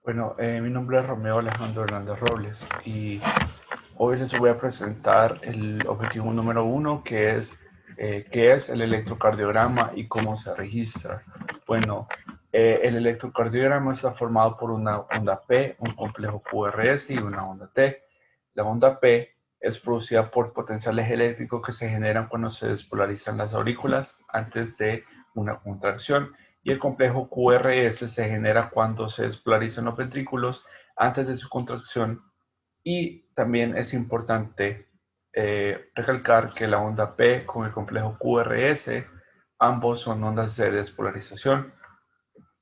Bueno, mi nombre es Romeo Alejandro Hernández Robles y hoy les voy a presentar el objetivo número uno, que es qué es el electrocardiograma y cómo se registra. Bueno, el electrocardiograma está formado por una onda P, un complejo QRS y una onda T. La onda P es producida por potenciales eléctricos que se generan cuando se despolarizan las aurículas antes de una contracción, y el complejo QRS se genera cuando se despolarizan los ventrículos antes de su contracción. Y también es importante recalcar que la onda P con el complejo QRS, ambos son ondas de despolarización.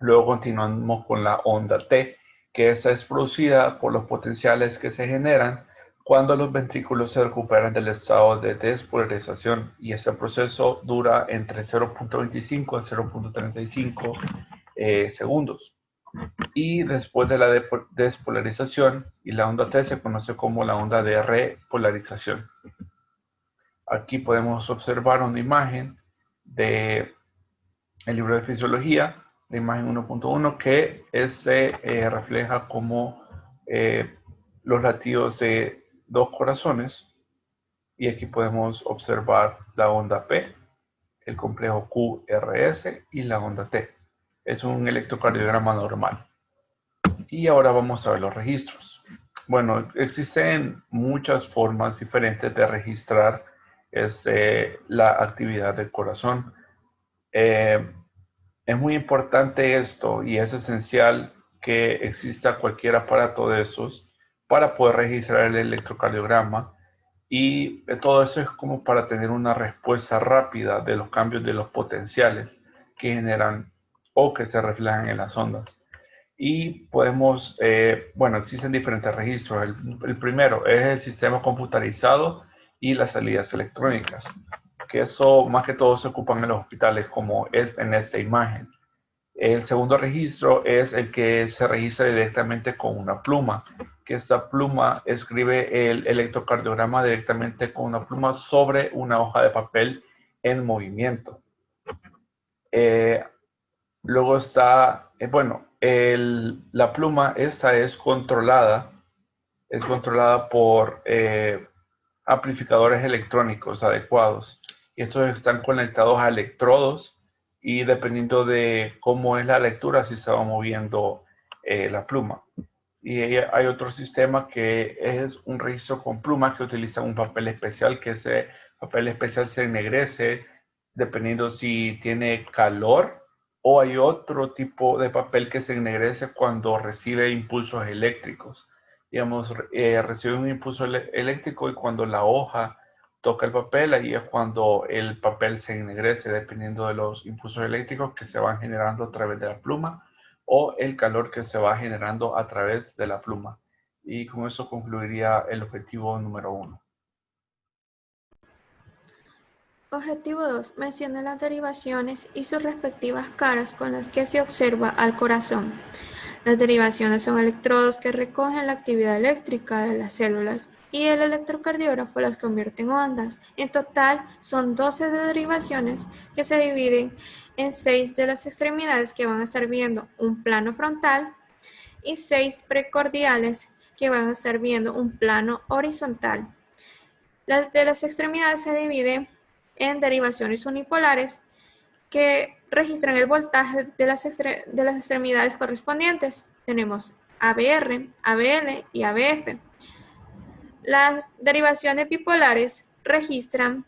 Luego continuamos con la onda T, que esta es producida por los potenciales que se generan cuando los ventrículos se recuperan del estado de despolarización, y este proceso dura entre 0.25 a 0.35 segundos. Y después de la despolarización y la onda T se conoce como la onda de repolarización. Aquí podemos observar una imagen de el libro de fisiología, la imagen 1.1, que refleja como los latidos de dos corazones, y aquí podemos observar la onda P, el complejo QRS y la onda T. Es un electrocardiograma normal. Y ahora vamos a ver los registros. Bueno, existen muchas formas diferentes de registrar la actividad del corazón. Eh, es muy importante esto y es esencial que exista cualquier aparato de esos para poder registrar el electrocardiograma, y todo eso es como para tener una respuesta rápida de los cambios de los potenciales que generan o que se reflejan en las ondas. Y podemos, bueno, existen diferentes registros. El primero es el sistema computarizado y las salidas electrónicas, que eso más que todo se ocupan en los hospitales, como es en esta imagen. El segundo registro es el que se registra directamente con una pluma, que esta pluma escribe el electrocardiograma directamente con una pluma sobre una hoja de papel en movimiento. Eh, Luego está, bueno, la pluma esa es controlada por amplificadores electrónicos adecuados. Y estos están conectados a electrodos, y dependiendo de cómo es la lectura, así se va moviendo la pluma. Y hay otro sistema que es un registro con pluma, que utiliza un papel especial, que ese papel especial se ennegrece dependiendo si tiene calor, o hay otro tipo de papel que se ennegrece cuando recibe impulsos eléctricos. Digamos, recibe un impulso eléctrico, y cuando la hoja toca el papel, ahí es cuando el papel se ennegrece, dependiendo de los impulsos eléctricos que se van generando a través de la pluma o el calor que se va generando a través de la pluma. Y con eso concluiría el objetivo número uno. Objetivo 2. Menciona las derivaciones y sus respectivas caras con las que se observa al corazón. Las derivaciones son electrodos que recogen la actividad eléctrica de las células, y el electrocardiógrafo las convierte en ondas. En total son 12 de derivaciones, que se dividen en 6 de las extremidades, que van a estar viendo un plano frontal, y 6 precordiales, que van a estar viendo un plano horizontal. Las de las extremidades se dividen en derivaciones unipolares, que registran el voltaje de las extremidades correspondientes. Tenemos ABR, ABL y ABF. Las derivaciones bipolares registran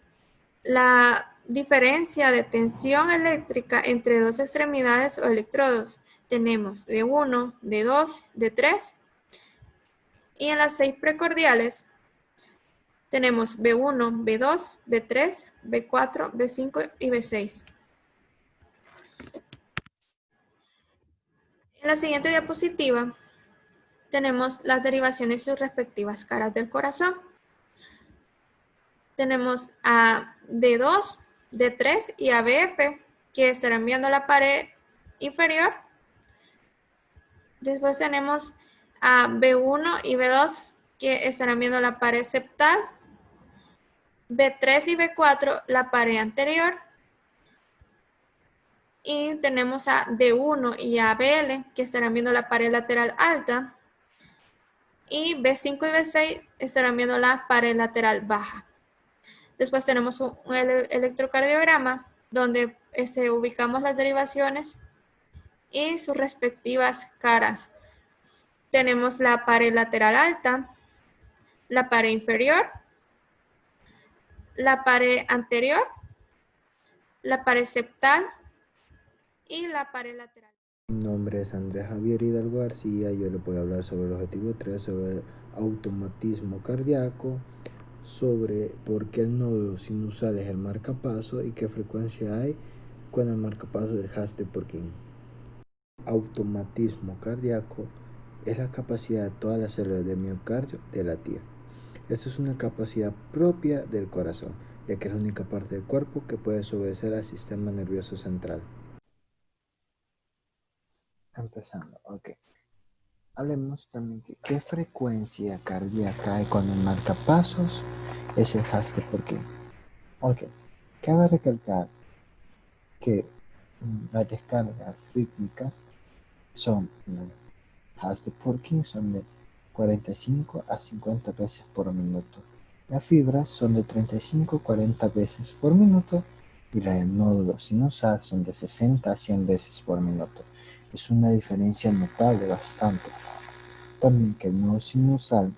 la diferencia de tensión eléctrica entre dos extremidades o electrodos. Tenemos D1, D2, D3. Y en las 6 precordiales tenemos B1, B2, B3, B4, B5 y B6. En la siguiente diapositiva tenemos las derivaciones y sus respectivas caras del corazón. Tenemos a D2, D3 y ABF, que estarán viendo la pared inferior. Después tenemos a B1 y B2, que estarán viendo la pared septal. B3 y B4, la pared anterior. Y tenemos a D1 y a BL, que estarán viendo la pared lateral alta. Y B5 y B6 estarán viendo la pared lateral baja. Después tenemos un electrocardiograma, donde ubicamos las derivaciones y sus respectivas caras. Tenemos la pared lateral alta, la pared inferior, la pared anterior, la pared septal y la pared lateral. Mi nombre es Andrés Javier Hidalgo García y yo le voy a hablar sobre el objetivo 3, sobre el automatismo cardíaco, sobre por qué el nódulo sinusal es el marcapaso y qué frecuencia hay con el marcapaso del Hastings-Purkinje. Automatismo cardíaco es la capacidad de todas las células del miocardio de latir. Esta es una capacidad propia del corazón, ya que es la única parte del cuerpo que puede obedecer al sistema nervioso central. Empezando, ok. Hablemos también de qué frecuencia cardíaca hay cuando el marcapasos es el Hastings-Purkinje. Ok, cabe recalcar que las descargas rítmicas son Hastings-Purkinje son de 45 a 50 veces por minuto. Las fibras son de 35 a 40 veces por minuto y las del nódulo sinusal son de 60 a 100 veces por minuto. Es una diferencia notable bastante. También que el nódulo sinusal,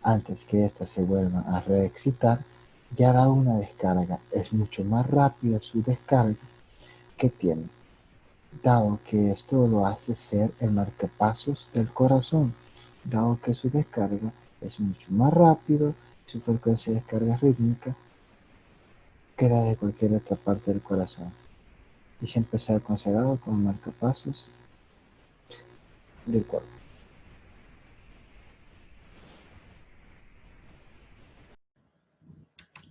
antes que ésta se vuelva a reexcitar, ya da una descarga. Es mucho más rápida su descarga que tiene, dado que esto lo hace ser el marcapasos del corazón, dado que su descarga es mucho más rápido, su frecuencia de descarga rítmica que la de cualquier otra parte del corazón, y siempre será considerado como marcapasos del cuerpo.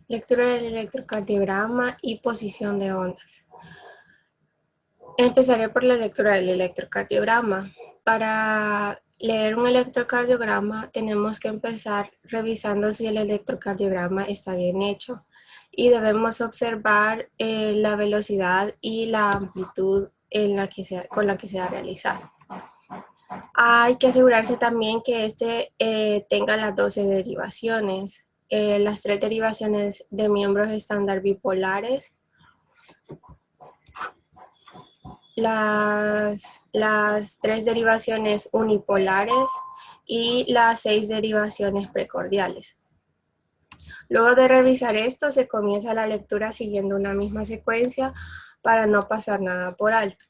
Lectura del electrocardiograma y posición de ondas. Empezaré por la lectura del electrocardiograma. Para leer un electrocardiograma tenemos que empezar revisando si el electrocardiograma está bien hecho y debemos observar la velocidad y la amplitud con la que se va a realizar. Hay que asegurarse también que tenga las 12 derivaciones. Las 3 derivaciones de miembros estándar bipolares, las 3 derivaciones unipolares y las 6 derivaciones precordiales. Luego de revisar esto, se comienza la lectura siguiendo una misma secuencia para no pasar nada por alto.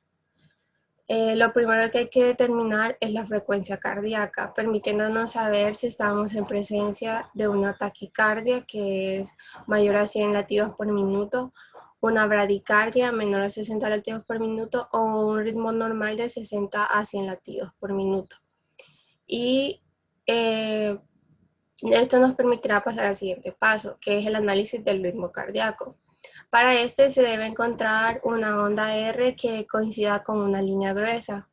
Lo primero que hay que determinar es la frecuencia cardíaca, permitiéndonos saber si estamos en presencia de una taquicardia, que es mayor a 100 latidos por minuto, una bradicardia menor a 60 latidos por minuto o un ritmo normal de 60 a 100 latidos por minuto. Y esto nos permitirá pasar al siguiente paso, que es el análisis del ritmo cardíaco. Para este se debe encontrar una onda R que coincida con una línea gruesa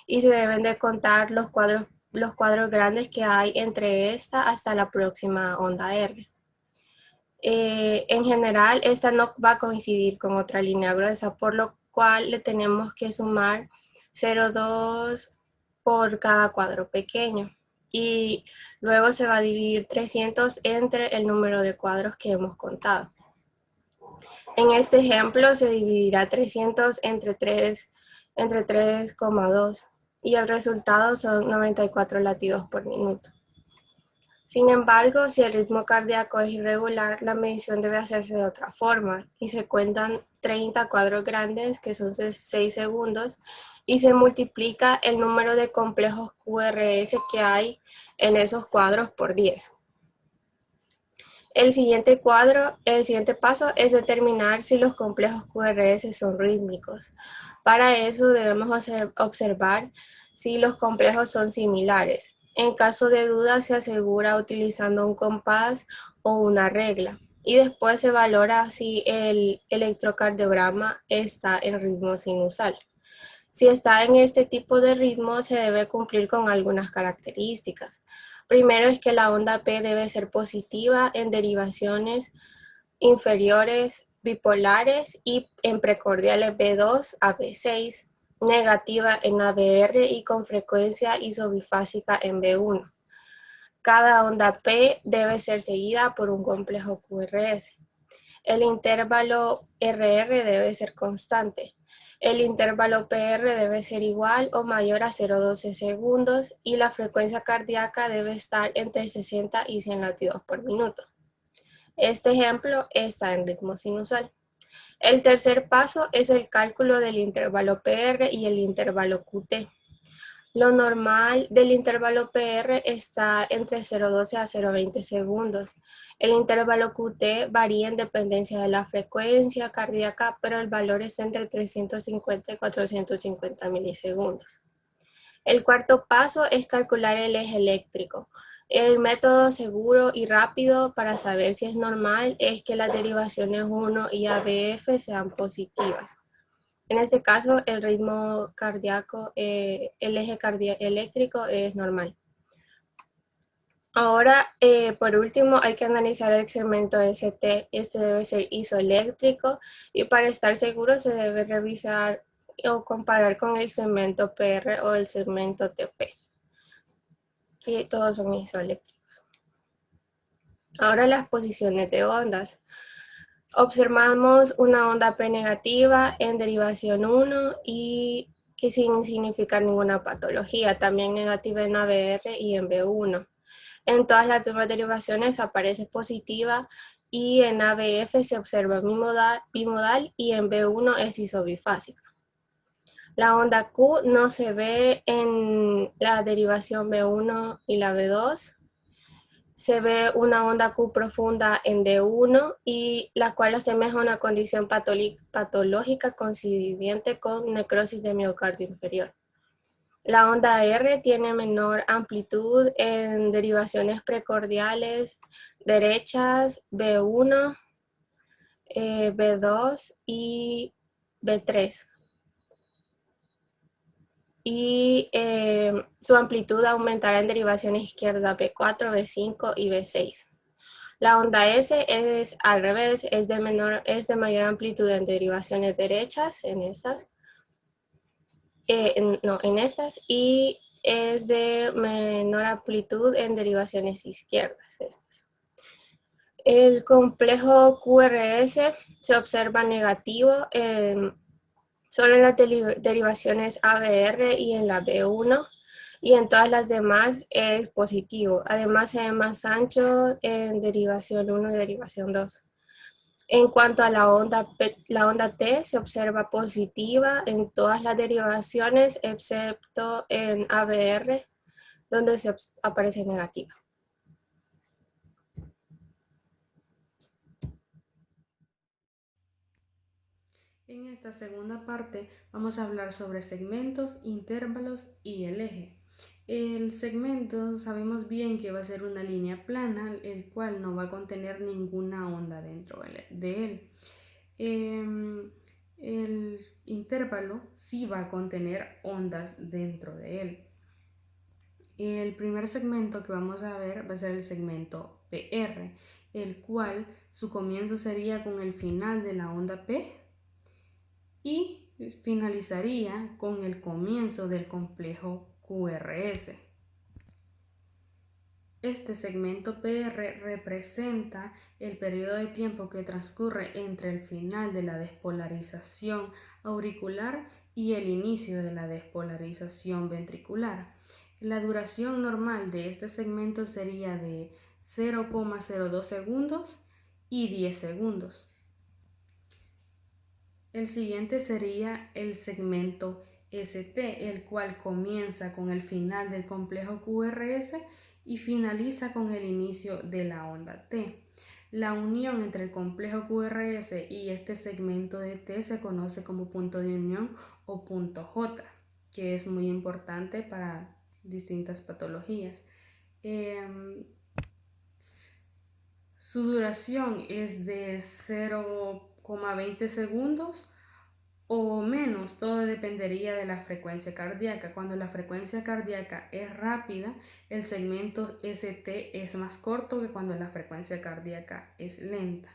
y se deben de contar los cuadros grandes que hay entre esta hasta la próxima onda R. En general, esta no va a coincidir con otra línea gruesa, por lo cual le tenemos que sumar 0,2 por cada cuadro pequeño. Y luego se va a dividir 300 entre el número de cuadros que hemos contado. En este ejemplo se dividirá 300 entre 3,2 y el resultado son 94 latidos por minuto. Sin embargo, si el ritmo cardíaco es irregular, la medición debe hacerse de otra forma y se cuentan 30 cuadros grandes, que son 6 segundos, y se multiplica el número de complejos QRS que hay en esos cuadros por 10. El siguiente paso es determinar si los complejos QRS son rítmicos. Para eso debemos observar si los complejos son similares. En caso de duda se asegura utilizando un compás o una regla. Y después se valora si el electrocardiograma está en ritmo sinusal. Si está en este tipo de ritmo, se debe cumplir con algunas características. Primero es que la onda P debe ser positiva en derivaciones inferiores bipolares y en precordiales B2 a B6, negativa en ABR y con frecuencia isobifásica en B1. Cada onda P debe ser seguida por un complejo QRS. El intervalo RR debe ser constante. El intervalo PR debe ser igual o mayor a 0,12 segundos y la frecuencia cardíaca debe estar entre 60 y 100 latidos por minuto. Este ejemplo está en ritmo sinusal. El tercer paso es el cálculo del intervalo PR y el intervalo QT. Lo normal del intervalo PR está entre 0,12 a 0,20 segundos. El intervalo QT varía en dependencia de la frecuencia cardíaca, pero el valor está entre 350 y 450 milisegundos. El cuarto paso es calcular el eje eléctrico. El método seguro y rápido para saber si es normal es que las derivaciones 1 y ABF sean positivas. En este caso, el ritmo cardíaco, el eje eléctrico es normal. Ahora, por último, hay que analizar el segmento ST. Este debe ser isoeléctrico y para estar seguro se debe revisar o comparar con el segmento PR o el segmento TP. Y todos son isoeléctricos. Ahora las posiciones de ondas. Observamos una onda P negativa en derivación 1 y que sin significar ninguna patología, también negativa en ABR y en B1. En todas las demás derivaciones aparece positiva y en ABF se observa bimodal y en B1 es isobifásica. La onda Q no se ve en la derivación B1 y la B2. Se ve una onda Q profunda en D1 y la cual asemeja una condición patológica coincidente con necrosis de miocardio inferior. La onda R tiene menor amplitud en derivaciones precordiales derechas B1, B2 y B3. Y su amplitud aumentará en derivaciones izquierda B4, B5 y B6. La onda S es al revés, es de mayor amplitud en derivaciones derechas, en estas, y es de menor amplitud en derivaciones izquierdas, estas. El complejo QRS se observa negativo solo en las derivaciones ABR y en la B1, y en todas las demás es positivo. Además se ve más ancho en derivación 1 y derivación 2. En cuanto a la onda T se observa positiva en todas las derivaciones excepto en ABR, donde se aparece negativa. En esta segunda parte vamos a hablar sobre segmentos, intervalos y el eje. El segmento sabemos bien que va a ser una línea plana, el cual no va a contener ninguna onda dentro de él. El intervalo sí va a contener ondas dentro de él. El primer segmento que vamos a ver va a ser el segmento PR, el cual su comienzo sería con el final de la onda P y finalizaría con el comienzo del complejo QRS. Este segmento PR representa el periodo de tiempo que transcurre entre el final de la despolarización auricular y el inicio de la despolarización ventricular. La duración normal de este segmento sería de 0,02 segundos y 10 segundos. El siguiente sería el segmento ST, el cual comienza con el final del complejo QRS y finaliza con el inicio de la onda T. La unión entre el complejo QRS y este segmento de T se conoce como punto de unión o punto J, que es muy importante para distintas patologías. Su duración es de 0,20 segundos o menos, todo dependería de la frecuencia cardíaca. Cuando la frecuencia cardíaca es rápida, el segmento ST es más corto que cuando la frecuencia cardíaca es lenta.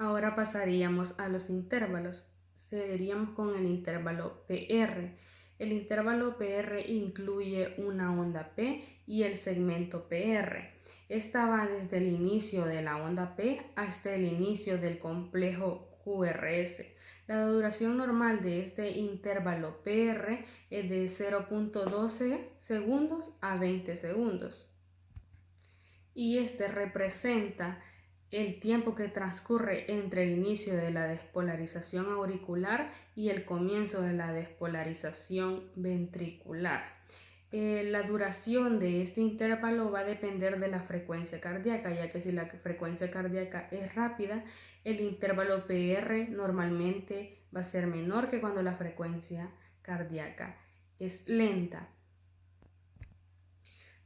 Ahora pasaríamos a los intervalos. Seguiríamos con el intervalo PR. El intervalo PR incluye una onda P y el segmento PR. Esta va desde el inicio de la onda P hasta el inicio del complejo QRS. La duración normal de este intervalo PR es de 0.12 segundos a 20 segundos. Y este representa el tiempo que transcurre entre el inicio de la despolarización auricular y el comienzo de la despolarización ventricular. La duración de este intervalo va a depender de la frecuencia cardíaca, ya que si la frecuencia cardíaca es rápida, el intervalo PR normalmente va a ser menor que cuando la frecuencia cardíaca es lenta.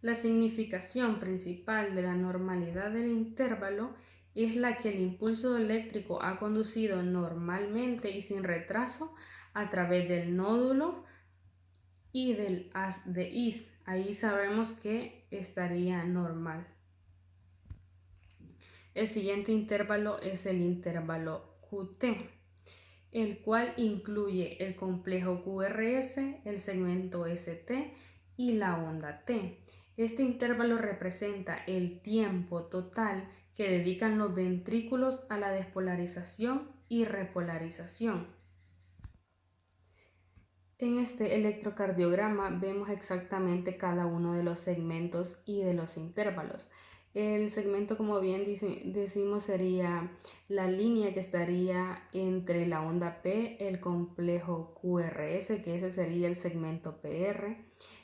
La significación principal de la normalidad del intervalo es la que el impulso eléctrico ha conducido normalmente y sin retraso a través del nódulo y del haz de His. Ahí sabemos que estaría normal. El siguiente intervalo es el intervalo QT, el cual incluye el complejo QRS, el segmento ST y la onda T. Este intervalo representa el tiempo total que dedican los ventrículos a la despolarización y repolarización. En este electrocardiograma vemos exactamente cada uno de los segmentos y de los intervalos. El segmento, como bien decimos, sería la línea que estaría entre la onda P, el complejo QRS, que ese sería el segmento PR.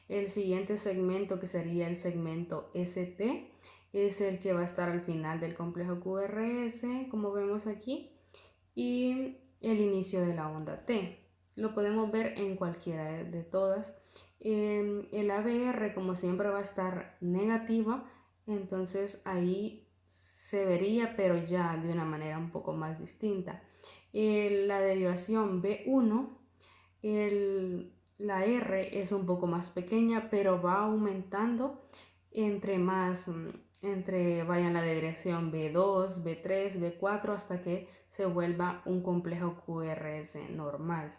El siguiente segmento, que sería el segmento ST, es el que va a estar al final del complejo QRS, como vemos aquí, y el inicio de la onda T. Lo podemos ver en cualquiera de todas. El ABR, como siempre, va a estar negativa, entonces ahí se vería, pero ya de una manera un poco más distinta. La derivación B1, la R es un poco más pequeña, pero va aumentando entre vayan la derivación B2, B3, B4, hasta que se vuelva un complejo QRS normal.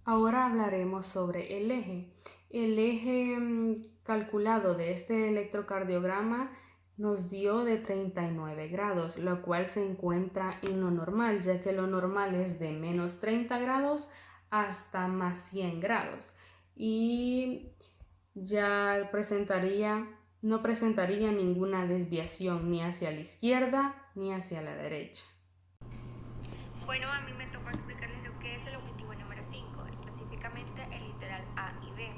Ahora hablaremos sobre el eje. El eje calculado de este electrocardiograma nos dio de 39 grados, lo cual se encuentra en lo normal, ya que lo normal es de menos 30 grados hasta más 100 grados. Y ya no presentaría ninguna desviación ni hacia la izquierda ni hacia la derecha. Bueno, a mí me tocó explicarles lo que es el objetivo número 5, específicamente el literal A y B.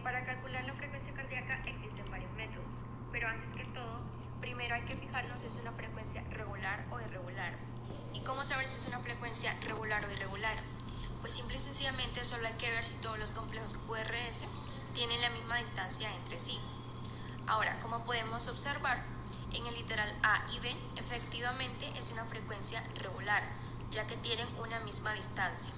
Para calcular la frecuencia cardíaca existen varios métodos, pero antes que todo, primero hay que fijarnos si es una frecuencia regular o irregular. ¿Y cómo saber si es una frecuencia regular o irregular? Pues simple y sencillamente solo hay que ver si todos los complejos QRS tienen la misma distancia entre sí. Ahora, como podemos observar, en el literal A y B, efectivamente es una frecuencia regular, ya que tienen una misma distancia.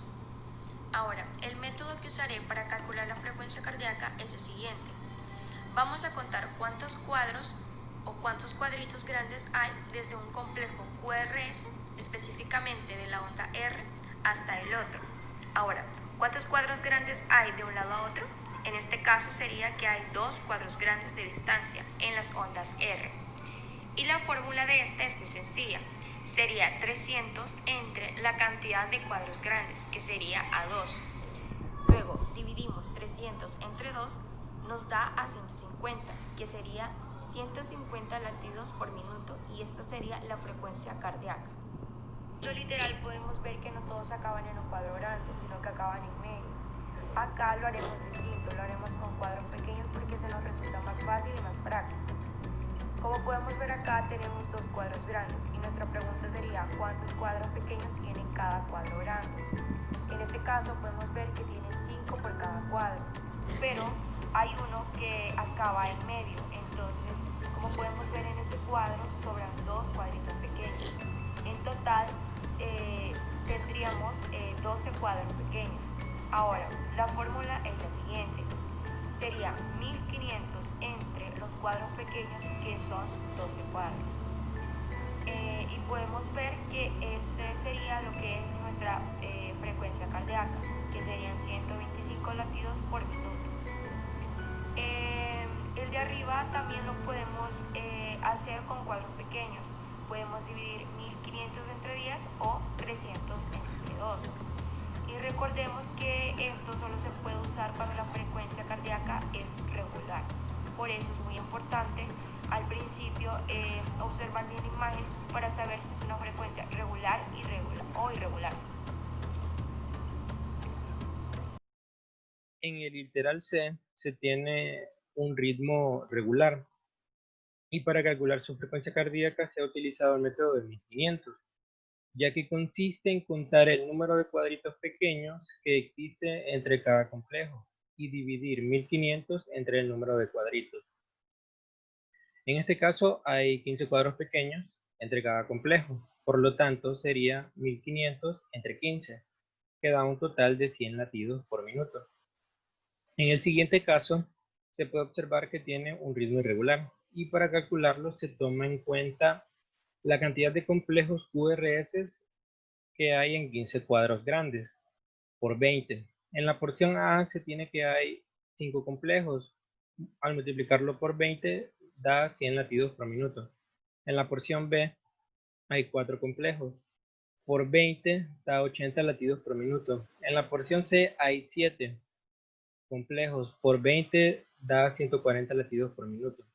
Ahora, el método que usaré para calcular la frecuencia cardíaca es el siguiente. Vamos a contar cuántos cuadros o cuántos cuadritos grandes hay desde un complejo QRS, específicamente de la onda R, hasta el otro. Ahora, ¿cuántos cuadros grandes hay de un lado a otro? En este caso sería que hay 2 cuadros grandes de distancia en las ondas R. Y la fórmula de esta es muy sencilla. Sería 300 entre la cantidad de cuadros grandes, que sería a 2. Luego dividimos 300 entre 2, nos da a 150, que sería 150 latidos por minuto, y esta sería la frecuencia cardíaca. Lo literal podemos ver que no todos acaban en un cuadro grande, sino que acaban en medio. Acá lo haremos distinto, lo haremos con cuadros pequeños porque se nos resulta más fácil y más práctico. Como podemos ver acá tenemos 2 cuadros grandes y nuestra pregunta sería ¿cuántos cuadros pequeños tiene cada cuadro grande? En este caso podemos ver que tiene 5 por cada cuadro, pero hay uno que acaba en medio, entonces como podemos ver en ese cuadro sobran 2 cuadritos pequeños. En total tendríamos 12 cuadros pequeños. Ahora, la fórmula es la siguiente. Sería 1500 entre los cuadros pequeños, que son 12 cuadros. y podemos ver que ese sería lo que es nuestra frecuencia cardíaca, que serían 125 latidos por minuto. El de arriba también lo podemos hacer con cuadros pequeños. Podemos dividir 1500 entre 10 o 300 entre 2. Y recordemos que esto solo se puede usar cuando la frecuencia cardíaca es regular. Por eso es muy importante al principio observar bien la imagen para saber si es una frecuencia regular o irregular. En el literal C se tiene un ritmo regular y para calcular su frecuencia cardíaca se ha utilizado el método de 1500, ya que consiste en contar el número de cuadritos pequeños que existe entre cada complejo y dividir 1500 entre el número de cuadritos. En este caso hay 15 cuadros pequeños entre cada complejo, por lo tanto sería 1500 entre 15, que da un total de 100 latidos por minuto. En el siguiente caso, se puede observar que tiene un ritmo irregular y para calcularlo se toma en cuenta la cantidad de complejos QRS que hay en 15 cuadros grandes por 20. En la porción A se tiene que hay 5 complejos. Al multiplicarlo por 20 da 100 latidos por minuto. En la porción B hay 4 complejos. Por 20 da 80 latidos por minuto. En la porción C hay 7 complejos. Por 20 da 140 latidos por minuto.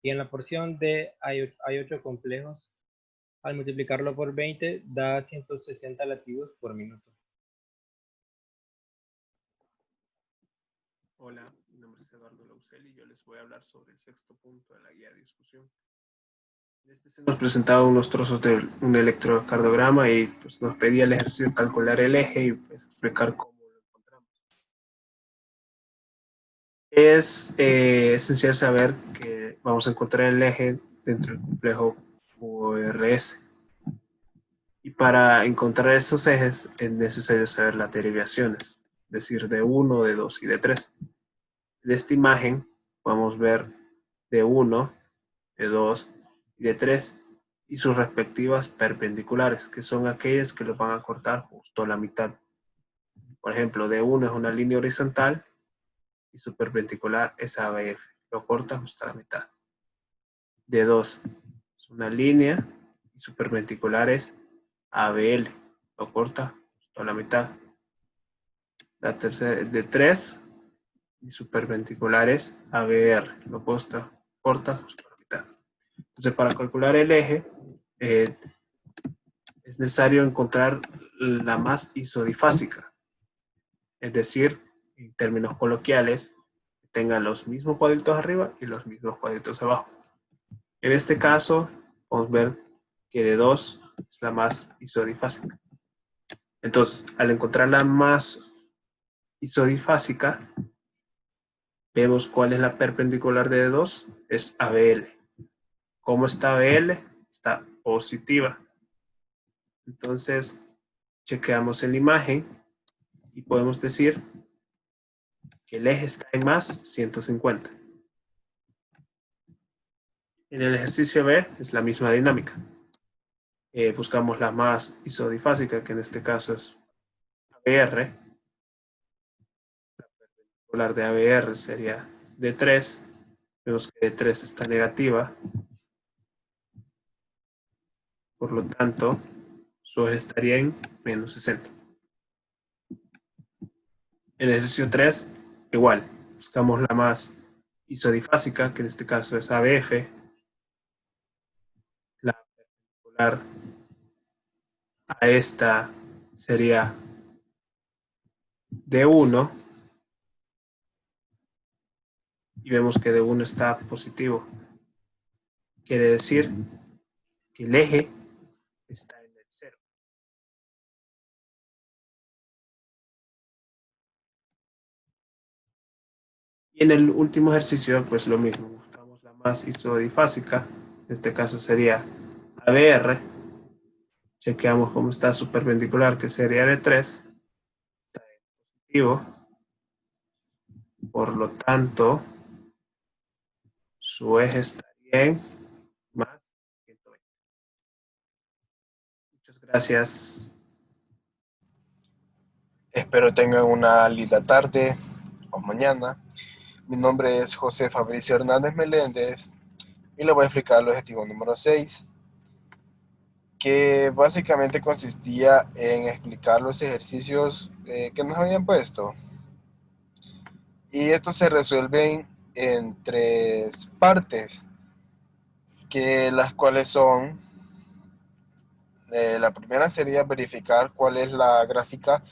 Y en la porción D hay 8 complejos. Al multiplicarlo por 20 da 160 latidos por minuto. Hola, mi nombre es Eduardo Lausel y yo les voy a hablar sobre el sexto punto de la guía de discusión. En este se nos presentado unos trozos de un electrocardiograma y pues, nos pedía el ejercicio de calcular el eje y pues, explicar cómo lo encontramos. Es esencial saber que vamos a encontrar el eje dentro del complejo QRS. Y para encontrar estos ejes es necesario saber las derivaciones, es decir, de 1, de 2 y de 3. En esta imagen podemos ver de 1, de 2 y de 3 y sus respectivas perpendiculares, que son aquellas que los van a cortar justo a la mitad. Por ejemplo, de 1 es una línea horizontal y su perpendicular es ABF, lo corta justo a la mitad. De 2 es una línea y su perpendicular es ABL, lo corta justo a la mitad. La tercera es de 3 y su perpendicular es ABR, lo corta justo a la mitad. Entonces, para calcular el eje, es necesario encontrar la más isodifásica, es decir, en términos coloquiales, que tenga los mismos cuadritos arriba y los mismos cuadritos abajo. En este caso, vamos a ver que de 2 es la más isodifásica. Entonces, al encontrar la más isodifásica, vemos cuál es la perpendicular de 2, es ABL. ¿Cómo está ABL? Está positiva. Entonces, chequeamos en la imagen y podemos decir que el eje está en más 150. En el ejercicio B es la misma dinámica. Buscamos la más isodifásica, que en este caso es ABR. La perpendicular de ABR sería de 3. Vemos que de 3 está negativa. Por lo tanto, su eje estaría en menos 60. En el ejercicio 3, igual. Buscamos la más isodifásica, que en este caso es ABF. La perpendicular a esta sería D1. Y vemos que D1 está positivo. Quiere decir que el eje está en el 0. Y en el último ejercicio, pues lo mismo. Buscamos la más isodifásica. En este caso sería ABR. Chequeamos cómo está su perpendicular, que sería de 3. Está en positivo. Por lo tanto, su eje estaría en más 120. Gracias. Espero tengan una linda tarde o mañana. Mi nombre es José Fabricio Hernández Meléndez y le voy a explicar el objetivo número 6, que básicamente consistía en explicar los ejercicios que nos habían puesto. Y estos se resuelven en 3 partes, que las cuales son, la primera sería verificar cuál es la gráfica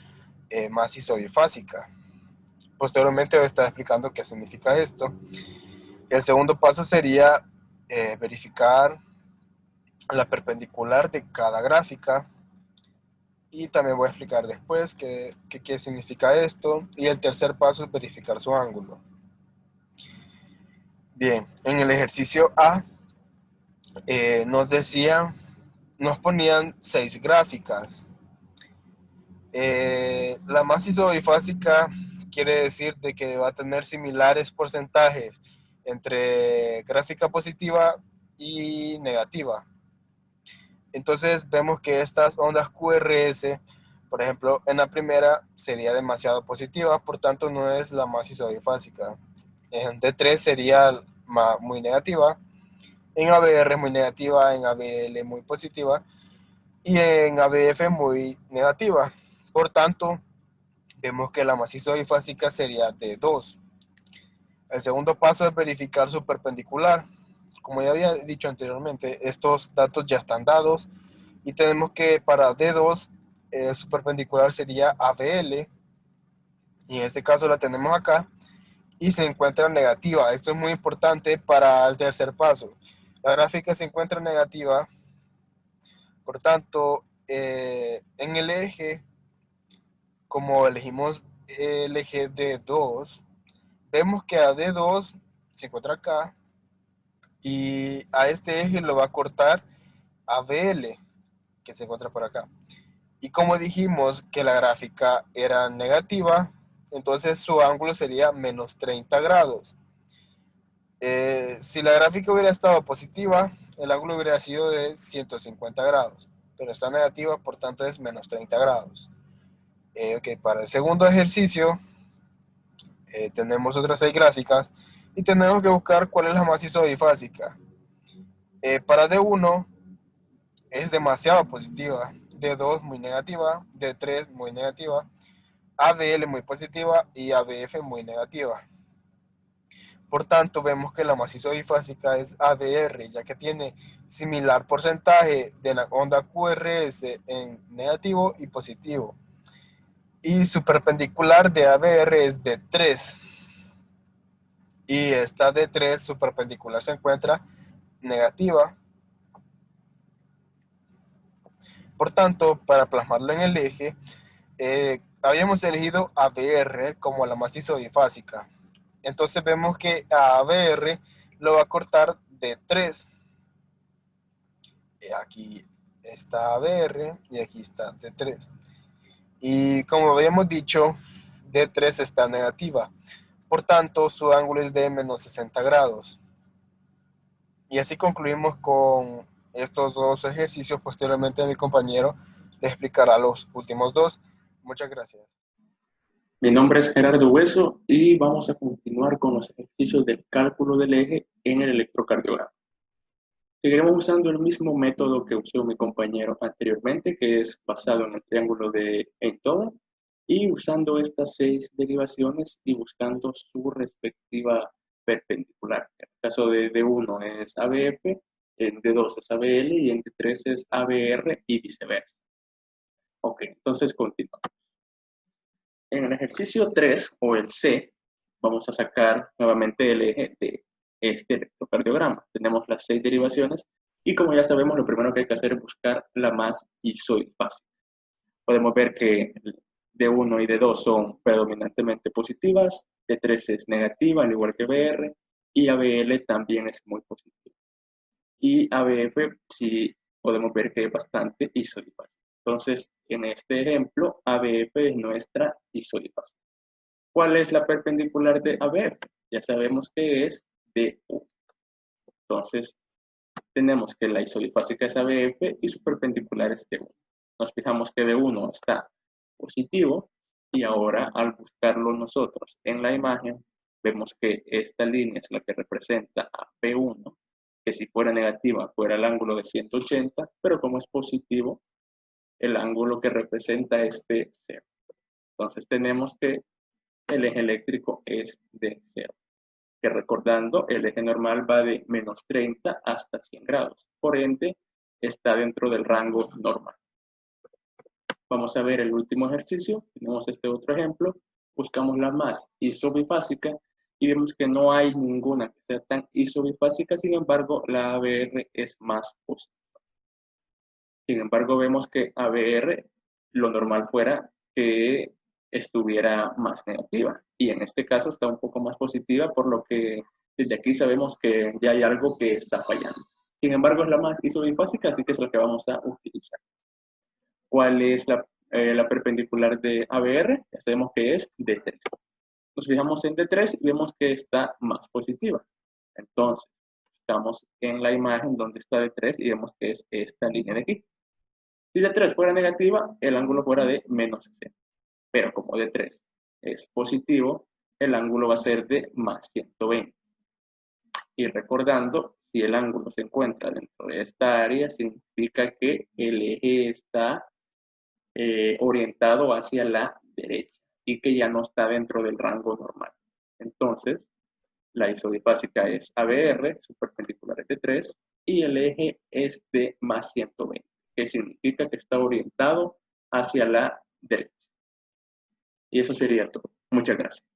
más isodifásica. Posteriormente voy a estar explicando qué significa esto. El segundo paso sería verificar la perpendicular de cada gráfica. Y también voy a explicar después qué significa esto. Y el tercer paso es verificar su ángulo. Bien, en el ejercicio A nos ponían 6 gráficas. La más isodifásica quiere decir de que va a tener similares porcentajes entre gráfica positiva y negativa. Entonces vemos que estas ondas QRS, por ejemplo, en la primera sería demasiado positiva, por tanto no es la más isodifásica. En D3 sería muy negativa, en ABR muy negativa, en ABL muy positiva y en ABF muy negativa. Por tanto, vemos que la más isodifásica sería D2. El segundo paso es verificar su perpendicular. Como ya había dicho anteriormente, estos datos ya están dados y tenemos que para D2 su perpendicular sería ABL y en este caso la tenemos acá y se encuentra negativa. Esto es muy importante para el tercer paso. La gráfica se encuentra negativa, por tanto, en el eje, como elegimos el eje D2, vemos que a D2 se encuentra acá y a este eje lo va a cortar ABL, que se encuentra por acá. Y como dijimos que la gráfica era negativa, entonces su ángulo sería menos 30 grados. Si la gráfica hubiera estado positiva, el ángulo hubiera sido de 150 grados, pero está negativa, por tanto es menos 30 grados. Ok, para el segundo ejercicio tenemos otras 6 gráficas y tenemos que buscar cuál es la más isodifásica. Para D1 es demasiado positiva, D2 muy negativa, D3 muy negativa, ABL muy positiva y ABF muy negativa. Por tanto, vemos que la más isodifásica es ABR, ya que tiene similar porcentaje de la onda QRS en negativo y positivo. Y su perpendicular de ABR es D3. Y esta D3, su perpendicular se encuentra negativa. Por tanto, para plasmarlo en el eje, habíamos elegido ABR como la más isodifásica. Entonces vemos que a ABR lo va a cortar D3. Aquí está ABR y aquí está D3. Y como habíamos dicho, D3 está negativa. Por tanto, su ángulo es de menos 60 grados. Y así concluimos con estos 2 ejercicios. Posteriormente mi compañero le explicará los últimos 2. Muchas gracias. Mi nombre es Gerardo Hueso y vamos a continuar con los ejercicios del cálculo del eje en el electrocardiograma. Seguiremos usando el mismo método que usó mi compañero anteriormente, que es basado en el triángulo de Einthoven, y usando estas 6 derivaciones y buscando su respectiva perpendicular. En el caso de D1 es ABF, en D2 es ABL y en D3 es ABR y viceversa. Ok, entonces continuamos. En el ejercicio 3 o el C, vamos a sacar nuevamente el eje de este electrocardiograma. Tenemos las 6 derivaciones y como ya sabemos, lo primero que hay que hacer es buscar la más isodifásica. Podemos ver que D1 y D2 son predominantemente positivas, D3 es negativa, al igual que BR, y ABL también es muy positiva. Y ABF sí podemos ver que es bastante isodifásica. Entonces, en este ejemplo, ABF es nuestra isodifásica. ¿Cuál es la perpendicular de ABF? Ya sabemos que es D1. Entonces, tenemos que la isodifásica es ABF y su perpendicular es D1. nos fijamos que B1 está positivo y ahora al buscarlo nosotros en la imagen, vemos que esta línea es la que representa a P1, que si fuera negativa fuera el ángulo de 180, pero como es positivo, el ángulo que representa es de 0. Entonces tenemos que el eje eléctrico es de 0. Que recordando, el eje normal va de menos 30 hasta 100 grados. Por ende, está dentro del rango normal. Vamos a ver el último ejercicio. Tenemos este otro ejemplo. Buscamos la más isobifásica y vemos que no hay ninguna que sea tan isobifásica. Sin embargo, la ABR es más positiva. Sin embargo, vemos que ABR, lo normal fuera que estuviera más negativa. Y en este caso está un poco más positiva, por lo que desde aquí sabemos que ya hay algo que está fallando. Sin embargo, es la más isobifásica, así que es la que vamos a utilizar. ¿Cuál es la perpendicular de ABR? Ya sabemos que es D3. Nos fijamos en D3 y vemos que está más positiva. Entonces, estamos en la imagen donde está D3 y vemos que es esta línea de aquí. Si D3 fuera negativa, el ángulo fuera de menos 60. Pero como D3 es positivo, el ángulo va a ser de más 120. Y recordando, si el ángulo se encuentra dentro de esta área, significa que el eje está orientado hacia la derecha y que ya no está dentro del rango normal. Entonces, la isodifásica es ABR, su perpendicular es de 3, y el eje es de más 120, que significa que está orientado hacia la derecha. Y eso sería todo. Muchas gracias.